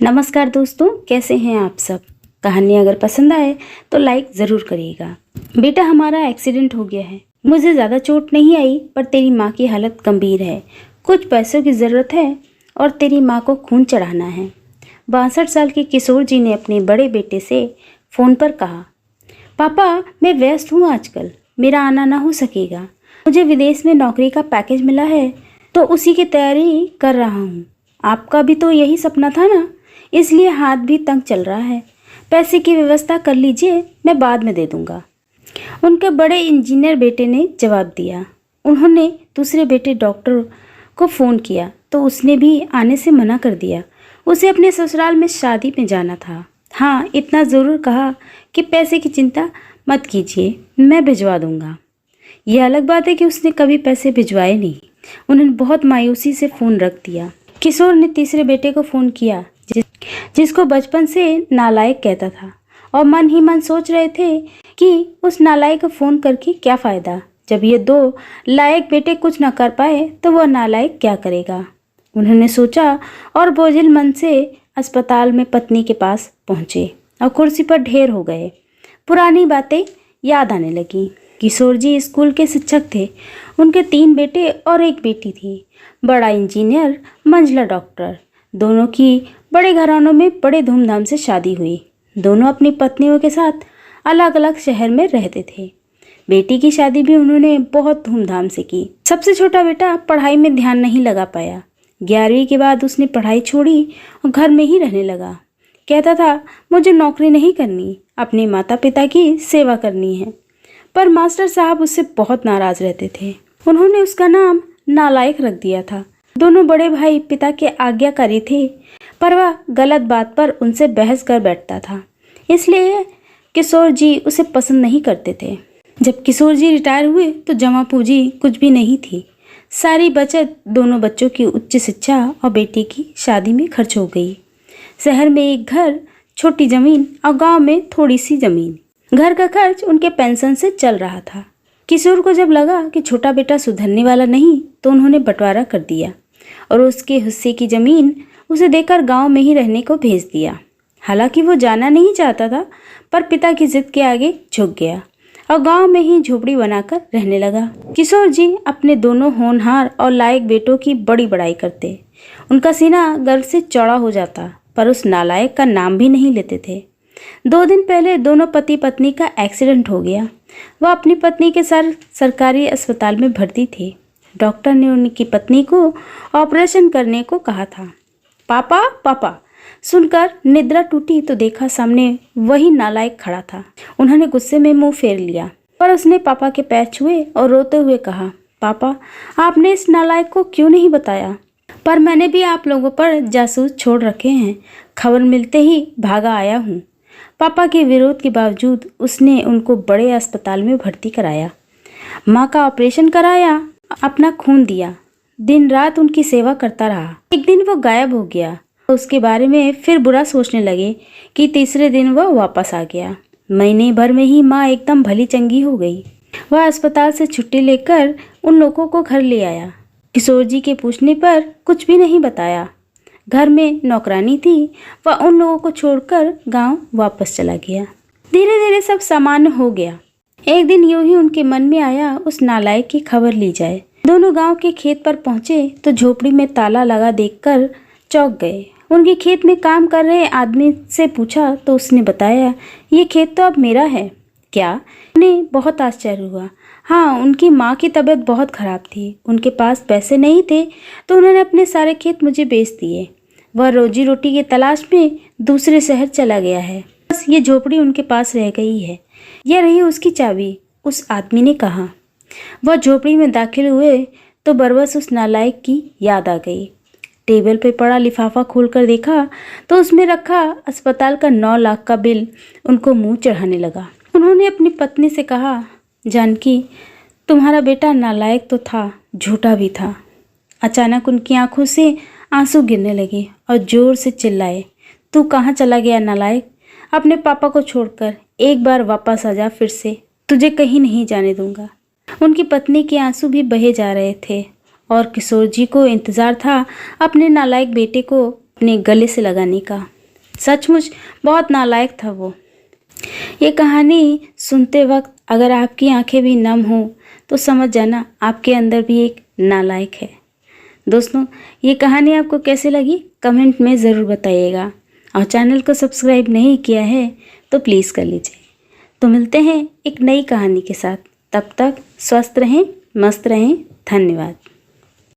नमस्कार दोस्तों, कैसे हैं आप सब। कहानी अगर पसंद आए तो लाइक ज़रूर करिएगा। बेटा, हमारा एक्सीडेंट हो गया है। मुझे ज़्यादा चोट नहीं आई, पर तेरी माँ की हालत गंभीर है। कुछ पैसों की ज़रूरत है और तेरी माँ को खून चढ़ाना है। 62 साल के किशोर जी ने अपने बड़े बेटे से फ़ोन पर कहा, पापा मैं व्यस्त हूँ आजकल, मेरा आना ना हो सकेगा। मुझे विदेश में नौकरी का पैकेज मिला है तो उसी की तैयारी कर रहा हूँ। आपका भी तो यही सपना था ना, इसलिए हाथ भी तंग चल रहा है। पैसे की व्यवस्था कर लीजिए, मैं बाद में दे दूंगा। उनके बड़े इंजीनियर बेटे ने जवाब दिया। उन्होंने दूसरे बेटे डॉक्टर को फ़ोन किया तो उसने भी आने से मना कर दिया। उसे अपने ससुराल में शादी में जाना था। हाँ, इतना ज़रूर कहा कि पैसे की चिंता मत कीजिए, मैं भिजवा दूंगा। यह अलग बात है कि उसने कभी पैसे भिजवाए नहीं। उन्होंने बहुत मायूसी से फ़ोन रख दिया। किशोर ने तीसरे बेटे को फ़ोन किया जिसको बचपन से नालायक कहता था, और मन ही मन सोच रहे थे कि उस नालायक को फ़ोन करके क्या फ़ायदा। जब ये दो लायक बेटे कुछ न कर पाए तो वह नालायक क्या करेगा। उन्होंने सोचा और बोझिल मन से अस्पताल में पत्नी के पास पहुँचे और कुर्सी पर ढेर हो गए। पुरानी बातें याद आने लगी। किशोर जी स्कूल के शिक्षक थे। उनके 3 बेटे और एक बेटी थी। बड़ा इंजीनियर, मंझला डॉक्टर। दोनों की बड़े घरानों में बड़े धूमधाम से शादी हुई। दोनों अपनी पत्नियों के साथ अलग अलग शहर में रहते थे। बेटी की शादी भी उन्होंने बहुत धूमधाम से की। सबसे छोटा बेटा पढ़ाई में ध्यान नहीं लगा पाया। 11वीं के बाद उसने पढ़ाई छोड़ी और घर में ही रहने लगा। कहता था, मुझे नौकरी नहीं करनी, अपने माता पिता की सेवा करनी है। पर मास्टर साहब उससे बहुत नाराज रहते थे। उन्होंने उसका नाम नालायक रख दिया था। दोनों बड़े भाई पिता के आज्ञाकारी थे, पर वह गलत बात पर उनसे बहस कर बैठता था। इसलिए किशोर जी उसे पसंद नहीं करते थे। जब किशोर जी रिटायर हुए तो जमा पूंजी कुछ भी नहीं थी। सारी बचत दोनों बच्चों की उच्च शिक्षा और बेटी की शादी में खर्च हो गई। शहर में एक घर, छोटी जमीन और गांव में थोड़ी सी जमीन। घर का खर्च उनके पेंशन से चल रहा था। किशोर को जब लगा कि छोटा बेटा सुधरने वाला नहीं तो उन्होंने बंटवारा कर दिया और उसके हिस्से की जमीन उसे देकर गांव में ही रहने को भेज दिया। हालांकि वो जाना नहीं चाहता था, पर पिता की जिद के आगे झुक गया और गांव में ही झोपड़ी बनाकर रहने लगा। किशोर जी अपने दोनों होनहार और लायक बेटों की बड़ी बड़ाई करते। उनका सीना गर्व से चौड़ा हो जाता, पर उस नालायक का नाम भी नहीं लेते थे। 2 दिन पहले दोनों पति पत्नी का एक्सीडेंट हो गया। वह अपनी पत्नी के साथ सरकारी अस्पताल में भर्ती थी। डॉक्टर ने उनकी पत्नी को ऑपरेशन करने को कहा था। पापा पापा सुनकर निद्रा टूटी तो देखा सामने वही नालायक खड़ा था। उन्होंने गुस्से में मुंह फेर लिया, पर उसने पापा के पैर छुए और रोते हुए कहा, पापा आपने इस नालायक को क्यों नहीं बताया। पर मैंने भी आप लोगों पर जासूस छोड़ रखे हैं। खबर मिलते ही भागा आया हूँ। पापा के विरोध के बावजूद उसने उनको बड़े अस्पताल में भर्ती कराया। माँ का ऑपरेशन कराया, अपना खून दिया, दिन रात उनकी सेवा करता रहा। एक दिन वो गायब हो गया। उसके बारे में फिर बुरा सोचने लगे कि तीसरे दिन वह वापस आ गया। महीने भर में ही माँ एकदम भली चंगी हो गई। वह अस्पताल से छुट्टी लेकर उन लोगों को घर ले आया। किशोर जी के पूछने पर कुछ भी नहीं बताया। घर में नौकरानी थी, वह उन लोगों को छोड़कर गांव वापस चला गया। धीरे धीरे सब सामान्य हो गया। एक दिन यूं ही उनके मन में आया उस नालायक की खबर ली जाए। दोनों गांव के खेत पर पहुंचे तो झोपड़ी में ताला लगा देखकर चौंक गए। उनके खेत में काम कर रहे आदमी से पूछा तो उसने बताया, ये खेत तो अब मेरा है। क्या? उन्हें बहुत आश्चर्य हुआ। हाँ, उनकी माँ की तबीयत बहुत खराब थी। उनके पास पैसे नहीं थे तो उन्होंने अपने सारे खेत मुझे बेच दिए। वह रोजी रोटी की तलाश में दूसरे शहर चला गया है। बस ये झोपड़ी उनके पास रह गई है। यह रही उसकी चाबी, उस आदमी ने कहा। वह झोपड़ी में दाखिल हुए तो बरबस उस नालायक की याद आ गई। टेबल पे पड़ा लिफाफा खोलकर देखा तो उसमें रखा अस्पताल का 9 लाख का बिल उनको मुंह चढ़ाने लगा। उन्होंने अपनी पत्नी से कहा, जानकी तुम्हारा बेटा नालायक तो था, झूठा भी था। अचानक उनकी आंखों से आंसू गिरने लगे और जोर से चिल्लाए, तू कहाँ चला गया नालायक? अपने पापा को छोड़कर एक बार वापस आ जा, फिर से तुझे कहीं नहीं जाने दूंगा। उनकी पत्नी के आंसू भी बहे जा रहे थे और किशोर जी को इंतजार था अपने नालायक बेटे को अपने गले से लगाने का। सचमुच बहुत नालायक था वो। ये कहानी सुनते वक्त अगर आपकी आंखें भी नम हो तो समझ जाना आपके अंदर भी एक नालायक है। दोस्तों, ये कहानी आपको कैसे लगी कमेंट में ज़रूर बताइएगा, और चैनल को सब्सक्राइब नहीं किया है तो प्लीज़ कर लीजिए। तो मिलते हैं एक नई कहानी के साथ, तब तक स्वस्थ रहें, मस्त रहें। धन्यवाद।